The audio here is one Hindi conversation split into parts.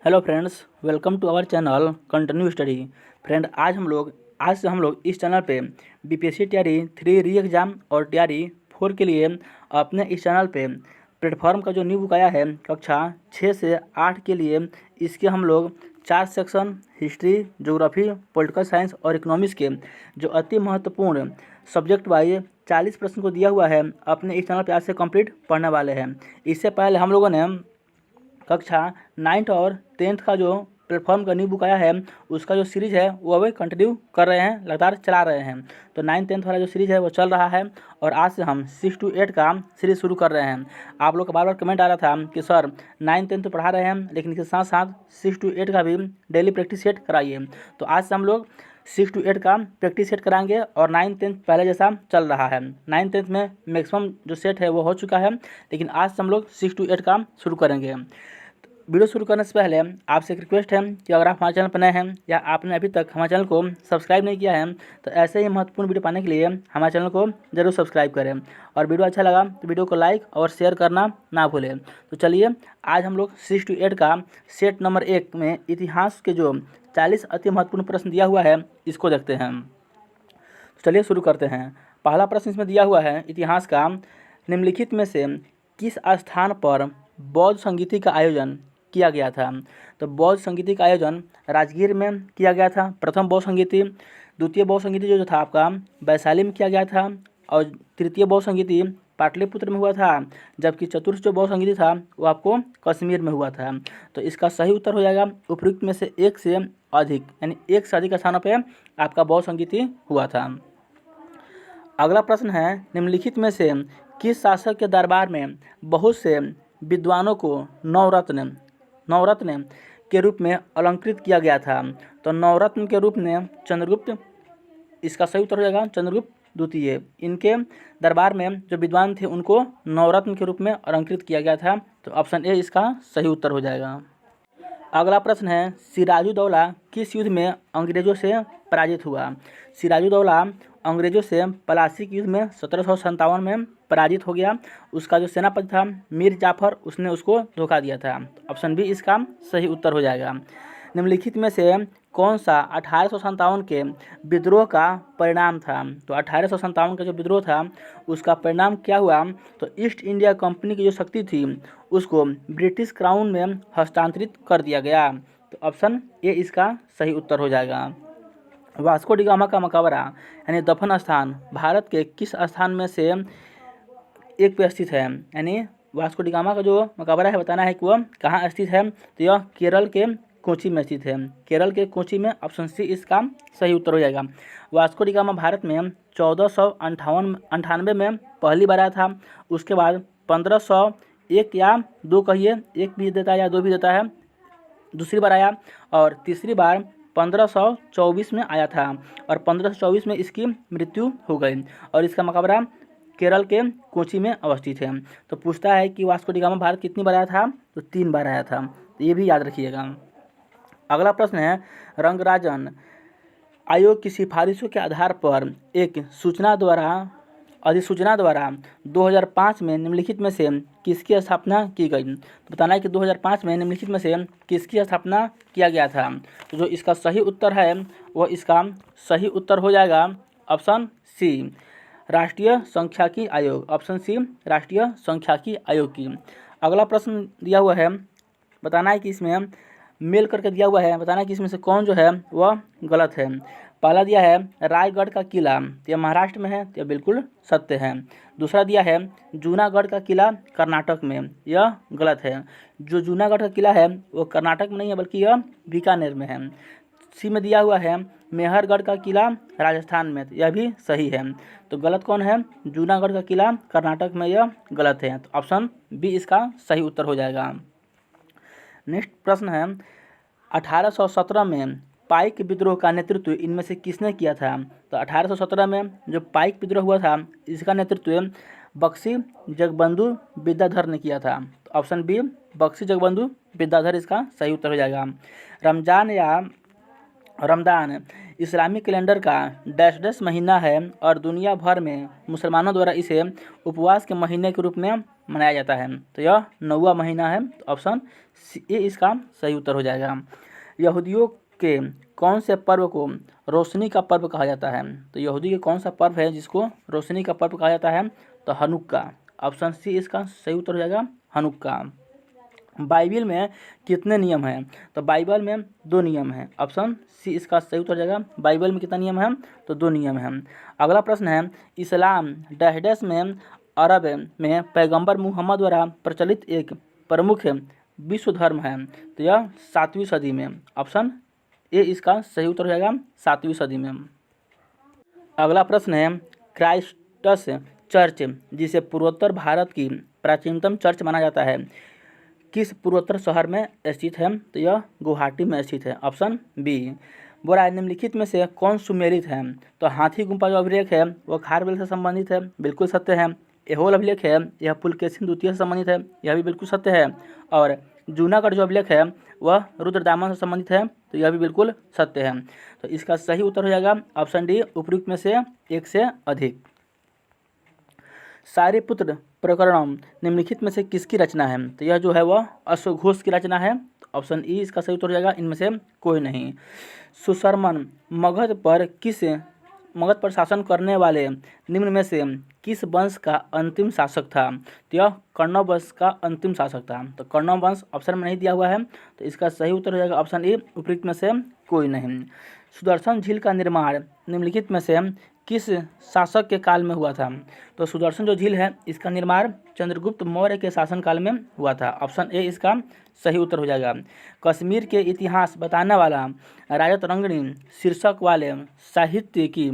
Hello friends, welcome to our channel continue study. Friend, आज से हम लोग इस चैनल पे बीपीएससी तैयारी 3 री एग्ज़ाम और तैयारी 4 के लिए अपने इस चैनल पे प्लेटफॉर्म का जो न्यू बुक आया है कक्षा 6 से 8 के लिए, इसके हम लोग 4 section history, geography, political science और इकोनॉमिक्स के जो अति महत्वपूर्ण सब्जेक्ट वाइज 40 प्रश्न को दिया हुआ है अपने इस चैनल पे आज से कंप्लीट पढ़ने वाले हैं। इससे पहले हम लोगों ने कक्षा 9th और 10th का जो प्लेटफॉर्म का न्यू बुक आया है उसका जो सीरीज़ है वो अभी कंटिन्यू कर रहे हैं, लगातार चला रहे हैं। तो 9th-10th वाला जो सीरीज़ है वो चल रहा है और आज से हम 6 to 8 का सीरीज़ शुरू कर रहे हैं। आप लोग का बार बार कमेंट आ रहा था कि सर 9th-10th तो पढ़ा रहे हैं लेकिन इसके साथ साथ 6 to 8 का भी डेली प्रैक्टिस सेट कराइए। तो आज से हम लोग 6 to 8 का प्रैक्टिस सेट कराएंगे और 9th-10th पहले जैसा चल रहा है। 9th-10th में मैक्सिमम जो सेट है वो हो चुका है, लेकिन आज से हम लोग 6 to 8 का शुरू करेंगे। वीडियो शुरू करने से पहले आपसे एक रिक्वेस्ट है कि अगर आप हमारे चैनल पर नए हैं या आपने अभी तक हमारे चैनल को सब्सक्राइब नहीं किया है तो ऐसे ही महत्वपूर्ण वीडियो पाने के लिए हमारे चैनल को जरूर सब्सक्राइब करें और वीडियो अच्छा लगा तो वीडियो को लाइक और शेयर करना ना भूलें। तो चलिए, आज हम लोग 6 to 8 का सेट नंबर 1 में इतिहास के जो 40 अति महत्वपूर्ण प्रश्न दिया हुआ है इसको देखते हैं। तो चलिए शुरू करते हैं। पहला प्रश्न इसमें दिया हुआ है इतिहास का, निम्नलिखित में से किस स्थान पर बौद्ध संगीति का आयोजन किया गया था। तो बौद्ध संगीति का आयोजन राजगीर में किया गया था, प्रथम बौद्ध संगीति। द्वितीय बौद्ध संगीति जो था आपका वैशाली में किया गया था और तृतीय बौद्ध संगीति पाटलिपुत्र में हुआ था, जबकि चतुर्थ जो बौद्ध संगीति था वो आपको कश्मीर में हुआ था। तो इसका सही उत्तर हो जाएगा उपयुक्त में से एक से अधिक, यानी एक से अधिक स्थानों पर आपका बौद्ध संगीति हुआ था। अगला प्रश्न है, निम्नलिखित में से किस शासक के दरबार में बहुत से विद्वानों को नवरत्न के रूप में अलंकृत किया गया था। तो नवरत्न के रूप में चंद्रगुप्त, इसका सही उत्तर हो जाएगा चंद्रगुप्त द्वितीय। इनके दरबार में जो विद्वान थे उनको नवरत्न के रूप में अलंकृत किया गया था। तो ऑप्शन ए इसका सही उत्तर हो जाएगा। अगला प्रश्न है, सिराजुद्दौला किस युद्ध में अंग्रेजों से पराजित हुआ। सिराजुद्दौला अंग्रेजों से प्लासी के युद्ध में 1757 में पराजित हो गया। उसका जो सेनापति था मीर जाफर, उसने उसको धोखा दिया था। ऑप्शन बी इसका सही उत्तर हो जाएगा। निम्नलिखित में से कौन सा 1857 के विद्रोह का परिणाम था। तो 1857 का जो विद्रोह था उसका परिणाम क्या हुआ, तो ईस्ट इंडिया कंपनी की जो शक्ति थी उसको ब्रिटिश क्राउन में हस्तांतरित कर दिया गया। तो ऑप्शन ए इसका सही उत्तर हो जाएगा। वास्को डी गामा का मकबरा यानी दफन स्थान भारत के किस स्थान में से एक पे स्थित है। यानी वास्को डी गामा का जो मकबरा है बताना है कि वह कहाँ स्थित है। तो यह केरल के कोची में स्थित है, केरल के कोची में। ऑप्शन सी इसका सही उत्तर हो जाएगा। वास्को डी गामा भारत में 1498 में पहली बार आया था। उसके बाद 1501 या 2 कहिए, एक भी देता है या 2 भी देता है, दूसरी बार आया और तीसरी बार 1524 में आया था और 1524 में इसकी मृत्यु हो गई और इसका मकबरा केरल के कोची में अवस्थित है। तो पूछता है कि वास्को डी गामा भारत कितनी बार आया था, तो 3 बार आया था। तो ये भी याद रखिएगा। अगला प्रश्न है, रंगराजन आयोग की सिफारिशों के आधार पर एक अधिसूचना द्वारा 2005 में निम्नलिखित में से किसकी स्थापना की गई। तो बताना है कि 2005 में निम्नलिखित में से किसकी स्थापना किया गया था। तो जो इसका सही उत्तर है वह इसका सही उत्तर हो जाएगा ऑप्शन सी, राष्ट्रीय सांख्यिकी आयोग। ऑप्शन सी राष्ट्रीय सांख्यिकी आयोग की। अगला प्रश्न दिया हुआ है, बताना है कि इसमें मेल करके दिया हुआ है, बताना है कि इसमें से कौन जो है वह गलत है। पहला दिया है रायगढ़ का किला, तो यह महाराष्ट्र में है, तो यह बिल्कुल सत्य है। दूसरा दिया है जूनागढ़ का किला कर्नाटक में, यह गलत है। जो जूनागढ़ का किला है वो कर्नाटक में नहीं है बल्कि यह बीकानेर में है। सी में दिया हुआ है मेहरगढ़ का किला राजस्थान में, तो यह भी सही है। तो गलत कौन है, जूनागढ़ का किला कर्नाटक में, यह गलत है। तो ऑप्शन बी इसका सही उत्तर हो जाएगा। नेक्स्ट प्रश्न है, 1817 में पाइक विद्रोह का नेतृत्व इनमें से किसने किया था। तो 1817 में जो पाइक विद्रोह हुआ था इसका नेतृत्व बख्शी जगबंधु विद्याधर ने किया था। तो ऑप्शन बी बख्शी जगबंधु विद्याधर इसका सही उत्तर हो जाएगा। रमजान या रमदान इस्लामी कैलेंडर का डैश डैश महीना है और दुनिया भर में मुसलमानों द्वारा इसे उपवास के महीने के रूप में मनाया जाता है? तो यह 9वां महीना है। तो ऑप्शन ए इसका सही उत्तर हो जाएगा। यहूदियों के कौन से पर्व को रोशनी का पर्व कहा जाता है? तो यहूदी के कौन सा पर्व है जिसको रोशनी का पर्व कहा जाता है? तो हनुक्का। ऑप्शन सी इसका सही उत्तर हो जाएगा, हनुक्का। बाइबिल में कितने नियम हैं? तो बाइबल में 2 नियम हैं। ऑप्शन सी इसका सही उत्तर हो जाएगा, बाइबल में कितना नियम है? तो 2 नियम हैं। अगला प्रश्न है, इस्लाम डैश डैश में अरब में पैगंबर मुहम्मद द्वारा प्रचलित एक प्रमुख विश्व धर्म है? तो यह 7वीं सदी में। ऑप्शन ए इसका सही उत्तर हो जाएगा, 7वीं सदी में। अगला प्रश्न है, क्राइस्टस चर्च जिसे पूर्वोत्तर भारत की प्राचीनतम चर्च माना जाता है, किस पूर्वोत्तर शहर में स्थित है? तो यह गुवाहाटी में स्थित है। Option B. बोरा निम्नलिखित में से कौन सुमेलित है? तो हाथी गुम्फा जो अभिलेख है वह खारवेल से संबंधित है, बिल्कुल सत्य है। एहोल अभिलेख है यह पुलकेशिन द्वितीय से संबंधित है, यह भी बिल्कुल सत्य है। और जूनागढ़ जो अभिलेख है वह रुद्रदामन से संबंधित है, तो यह भी बिल्कुल सत्य है। तो इसका सही उत्तर हो जाएगा ऑप्शन डी, उपयुक्त में से एक से अधिक। सारीपुत्र प्रकरणम निम्नलिखित में से किसकी रचना है? तो यह जो है वह अश्वघोष की रचना है। ऑप्शन ई इसका सही उत्तर हो जाएगा, इनमें से कोई नहीं। सुशर्मन मगध पर शासन करने वाले निम्न में से किस वंश का अंतिम शासक था? तो यह कण्व वंश का अंतिम शासक था। तो कण्व वंश ऑप्शन में नहीं दिया हुआ है, तो इसका सही उत्तर हो जाएगा ऑप्शन ए, उपयुक्त में से कोई नहीं। सुदर्शन झील का निर्माण निम्नलिखित में से किस शासक के काल में हुआ था? तो सुदर्शन जो झील है इसका निर्माण चंद्रगुप्त मौर्य के शासनकाल में हुआ था। ऑप्शन ए इसका सही उत्तर हो जाएगा। कश्मीर के इतिहास बताने वाला राजत रंगनी शीर्षक वाले साहित्य की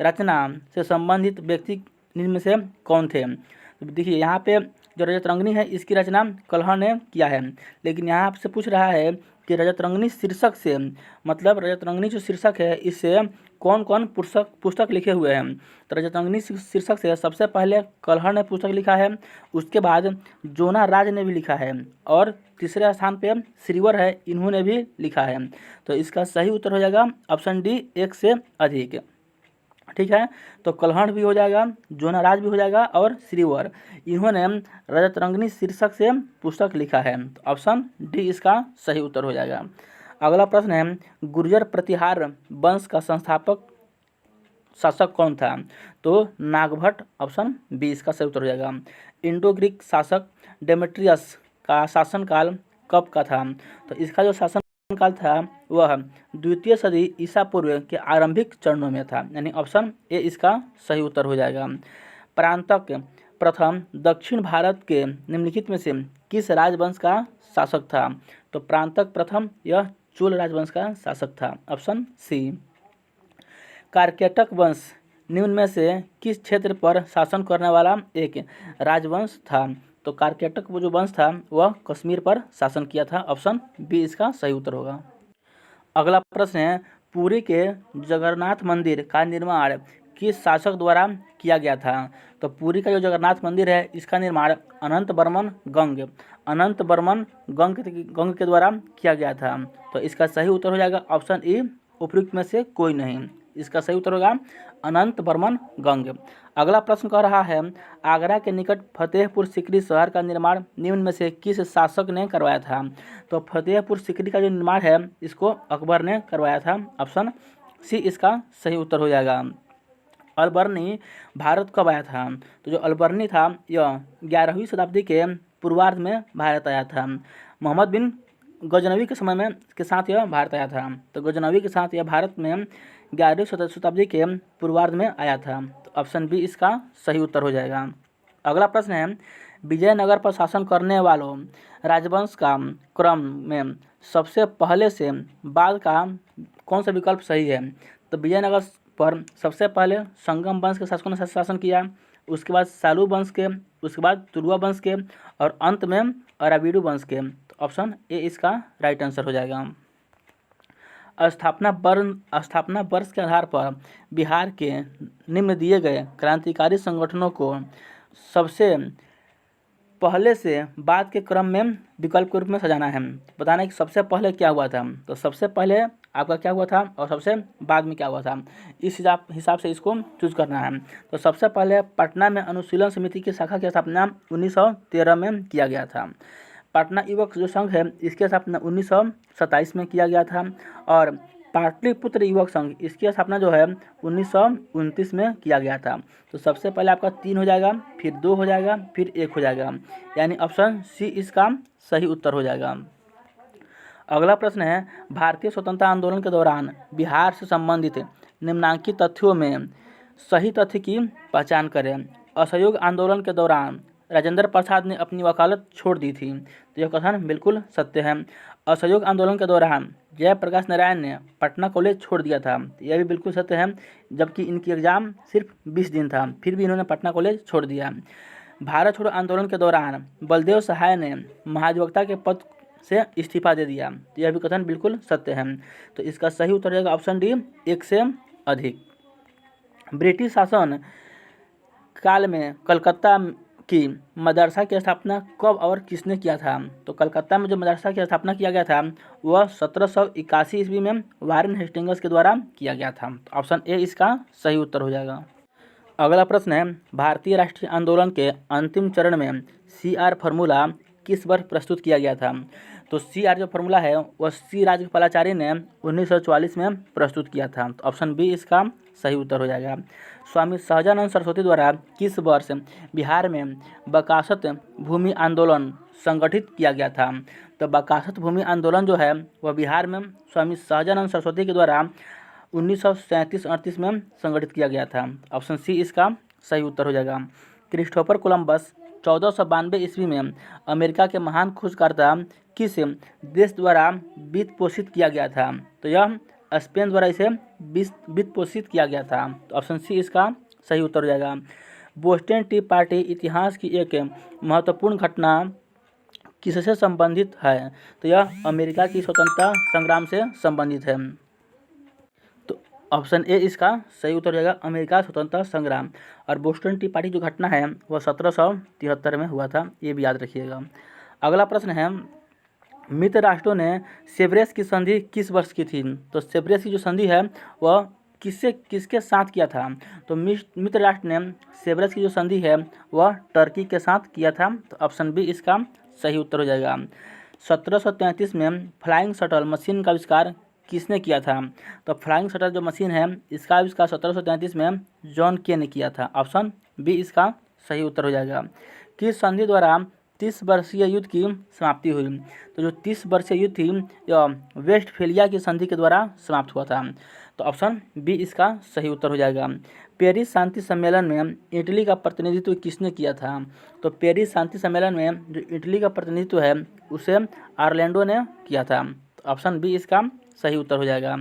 रचना से संबंधित व्यक्ति निम्न में से कौन थे? तो देखिए यहाँ पे जो रजत रंगनी है इसकी रचना कल्हड़ ने किया है, लेकिन यहाँ आपसे पूछ रहा है कि रजत रंगनी शीर्षक से, मतलब रजत रंगनी जो शीर्षक है इससे कौन कौन पुस्तक लिखे हुए हैं? तो रजत रंगनी शीर्षक से सबसे पहले कल्हड़ ने पुस्तक लिखा है, उसके बाद जोना राज ने भी लिखा है, और तीसरे स्थान पे श्रीवर है, इन्होंने भी लिखा है। तो इसका सही उत्तर हो जाएगा ऑप्शन डी, एक से अधिक। ठीक है, तो कल्हड़ भी हो जाएगा, जोनाराज भी हो जाएगा, और श्रीवर, इन्होंने रजत रंगनी शीर्षक से पुस्तक लिखा है। तो ऑप्शन डी इसका सही उत्तर हो जाएगा। अगला प्रश्न है, गुर्जर प्रतिहार वंश का संस्थापक शासक कौन था? तो नागभट्ट। ऑप्शन बी इसका सही उत्तर हो जाएगा। इंडो ग्रीक शासक डेमेट्रियस का शासनकाल कब का था? तो इसका जो शासन काल था वह 2वीं सदी ईसा पूर्व के आरंभिक चरणों में था, यानी ऑप्शन ए इसका सही उत्तर हो जाएगा। प्रांतक प्रथम दक्षिण भारत के निम्नलिखित में से किस राजवंश का शासक था? तो प्रांतक प्रथम यह चोल राजवंश का शासक था। Option C. कारकेटक वंश निम्न में से किस क्षेत्र पर शासन करने वाला एक राजवंश था? तो कारकेटक वो जो वंश था वह कश्मीर पर शासन किया था। ऑप्शन बी इसका सही उत्तर होगा। अगला प्रश्न है, पुरी के जगन्नाथ मंदिर का निर्माण किस शासक द्वारा किया गया था? तो पुरी का जो जगन्नाथ मंदिर है इसका निर्माण अनंत बर्मन गंग के द्वारा किया गया था। तो इसका सही उत्तर हो जाएगा ऑप्शन ई, उपयुक्त में से कोई नहीं। इसका सही उत्तर होगा अनंत बर्मन गंग। अगला प्रश्न कह रहा है, आगरा के निकट फतेहपुर सीकरी शहर का निर्माण निम्न में से किस शासक ने करवाया था? तो फतेहपुर सीकरी का जो निर्माण है इसको अकबर ने करवाया था। ऑप्शन सी इसका सही उत्तर हो जाएगा। अलबर्नी भारत कब आया था? तो जो अलबर्नी था यह 11वीं शताब्दी के पूर्वार्ध में भारत आया था। मोहम्मद बिन गजनवी के समय में के साथ यह भारत आया था। तो गजनवी के साथ यह भारत में 11वीं शताब्दी के पूर्वार्ध में आया था। तो ऑप्शन बी इसका सही उत्तर हो जाएगा। अगला प्रश्न है, विजयनगर पर शासन करने वालों राजवंश का क्रम में सबसे पहले से बाद का कौन सा विकल्प सही है? तो विजयनगर पर सबसे पहले संगम वंश के शासकों ने शासन किया, उसके बाद सालू वंश के, उसके बाद तुरुआ वंश के, और अंत में अराविडू वंश के। तो ऑप्शन ए इसका राइट आंसर हो जाएगा। स्थापना वर्ष के आधार पर बिहार के निम्न दिए गए क्रांतिकारी संगठनों को सबसे पहले से बाद के क्रम में विकल्प के रूप में सजाना है। बताना है कि सबसे पहले क्या हुआ था, तो सबसे पहले आपका क्या हुआ था और सबसे बाद में क्या हुआ था, इस हिसाब से इसको चूज करना है। तो सबसे पहले पटना में अनुशीलन समिति की शाखा की स्थापना 1913 में किया गया था। पटना युवक जो संघ है इसकी स्थापना 1927 में किया गया था। और पाटलिपुत्र युवक संघ इसकी स्थापना जो है 1929 में किया गया था। तो सबसे पहले आपका 3 हो जाएगा, फिर 2 हो जाएगा, फिर 1 हो जाएगा, यानी ऑप्शन सी इसका सही उत्तर हो जाएगा। अगला प्रश्न है, भारतीय स्वतंत्रता आंदोलन के दौरान बिहार से संबंधित निम्नलिखित तथ्यों में सही तथ्य की पहचान करें। असहयोग आंदोलन के दौरान राजेंद्र प्रसाद ने अपनी वकालत छोड़ दी थी, तो यह कथन बिल्कुल सत्य है। असहयोग आंदोलन के दौरान जयप्रकाश नारायण ने पटना कॉलेज छोड़ दिया था, यह भी बिल्कुल सत्य है, जबकि इनकी एग्जाम सिर्फ 20 दिन था, फिर भी इन्होंने पटना कॉलेज छोड़ दिया। भारत छोड़ो आंदोलन के दौरान बलदेव सहाय ने महाधिवक्ता के पद से इस्तीफा दे दिया, तो यह भी कथन बिल्कुल सत्य है। तो इसका सही उत्तर रहेगा ऑप्शन डी, 1 से अधिक। ब्रिटिश शासन काल में कलकत्ता की मदरसा की स्थापना कब और किसने किया था? तो कलकत्ता में जो मदरसा की स्थापना किया गया था वह 1781 ईस्वी में वारेन हेस्टिंग्स के द्वारा किया गया था। तो ऑप्शन ए इसका सही उत्तर हो जाएगा। अगला प्रश्न है, भारतीय राष्ट्रीय आंदोलन के अंतिम चरण में CR फॉर्मूला किस वर्ष प्रस्तुत किया गया था? तो CR जो फॉर्मूला है वह C राजगोपालाचारी ने 1944 में प्रस्तुत किया था। तो ऑप्शन बी इसका सही उत्तर हो जाएगा। स्वामी सहजानंद सरस्वती द्वारा किस वर्ष बिहार में बकासत भूमि आंदोलन संगठित किया गया था? तो बकासत भूमि आंदोलन जो है वह बिहार में स्वामी सहजानंद सरस्वती के द्वारा 1937-38 में संगठित किया गया था। ऑप्शन सी इसका सही उत्तर हो जाएगा। क्रिस्टोफर कोलंबस 1492 ईस्वी में अमेरिका के महान खोजकर्ता किस देश द्वारा वित्त पोषित किया गया था? तो यह स्पेन द्वारा इसे वित्त पोषित किया गया था। तो ऑप्शन सी इसका सही उत्तर हो जाएगा। बोस्टन टी पार्टी इतिहास की एक महत्वपूर्ण घटना किससे संबंधित है? तो यह अमेरिका की स्वतंत्रता संग्राम से संबंधित है। तो ऑप्शन ए इसका सही उत्तर हो जाएगा, अमेरिका स्वतंत्रता संग्राम। और बोस्टन टी पार्टी जो घटना है वह 1773 में हुआ था, ये भी याद रखिएगा। अगला प्रश्न है, मित्र राष्ट्रों ने सेव्रेस की संधि किस वर्ष की थी? तो सेव्रेस की जो संधि है वह किसके साथ किया था? तो मित्र राष्ट्र ने सेव्रेस की जो संधि है वह टर्की के साथ किया था। तो ऑप्शन बी इसका सही उत्तर हो जाएगा। 1733 में फ्लाइंग शटल मशीन का आविष्कार किसने किया था? तो फ्लाइंग शटल जो मशीन है इसका आविष्कार 1733 में जॉन के ने किया था। ऑप्शन बी इसका सही उत्तर हो जाएगा। किस संधि द्वारा 30 वर्षीय युद्ध की समाप्ति हुई? तो जो 30 वर्षीय युद्ध थी यह वेस्टफेलिया की संधि के द्वारा समाप्त हुआ था। तो ऑप्शन बी इसका सही उत्तर हो जाएगा। पेरिस शांति सम्मेलन में इटली का प्रतिनिधित्व किसने किया था? तो पेरिस शांति सम्मेलन में जो इटली का प्रतिनिधित्व है उसे ऑरलैंडो ने किया था। तो ऑप्शन बी इसका सही उत्तर हो जाएगा।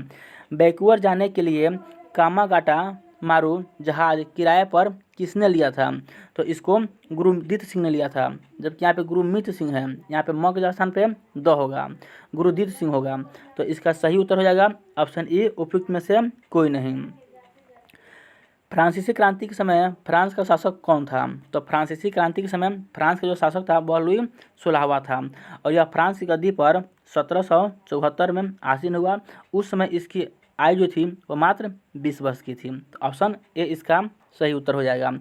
वैंकूवर जाने के लिए कामागाटा मारू जहाज किराए पर किसने लिया था? तो इसको गुरुदीत सिंह ने लिया था, जबकि यहाँ पे गुरुमित सिंह है, यहाँ पे म के स्थान पे द होगा, गुरुदीत सिंह होगा। तो इसका सही उत्तर हो जाएगा ऑप्शन ए, उपयुक्त में से कोई नहीं। फ्रांसीसी क्रांति के समय फ्रांस का शासक कौन था? तो फ्रांसीसी क्रांति के समय फ्रांस का जो शासक था वह लुई 16वां था, और यह फ्रांस की गद्दी पर 1774 में आसीन हुआ। उस समय इसकी आयु जो थी वो मात्र 20 वर्ष की थी। तो ऑप्शन ए इसका सही उत्तर हो जाएगा।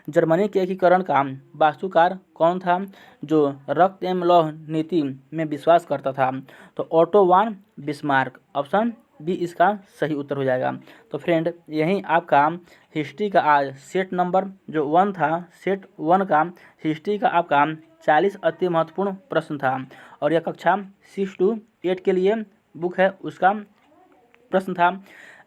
जर्मनी के एकीकरण का वास्तुकार कौन था जो रक्त एवं लौह नीति में विश्वास करता था? तो ओटो वान बिस्मार्क। ऑप्शन बी इसका सही उत्तर हो जाएगा। तो फ्रेंड, यहीं आपका हिस्ट्री का आज सेट नंबर जो 1 था, सेट 1 का हिस्ट्री का आपका 40 अति महत्वपूर्ण प्रश्न था, और यह कक्षा 6 to 8 के लिए बुक है उसका प्रश्न था।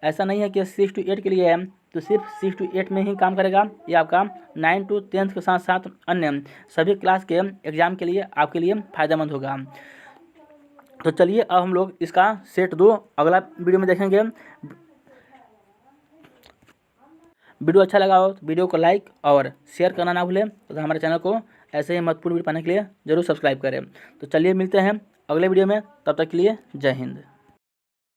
ऐसा नहीं है कि 6 to 8 के लिए है तो सिर्फ 6 to 8 में ही काम करेगा, यह आपका 9 to 10 के साथ साथ अन्य सभी क्लास के एग्जाम के लिए आपके लिए फ़ायदेमंद होगा। तो चलिए अब हम लोग इसका सेट 2 अगला वीडियो में देखेंगे। वीडियो अच्छा लगा हो तो वीडियो को लाइक और शेयर करना ना भूलें, तो हमारे चैनल को ऐसे ही महत्वपूर्ण वीडियो पाने के लिए जरूर सब्सक्राइब करें। तो चलिए मिलते हैं अगले वीडियो में, तब तक के लिए जय हिंद।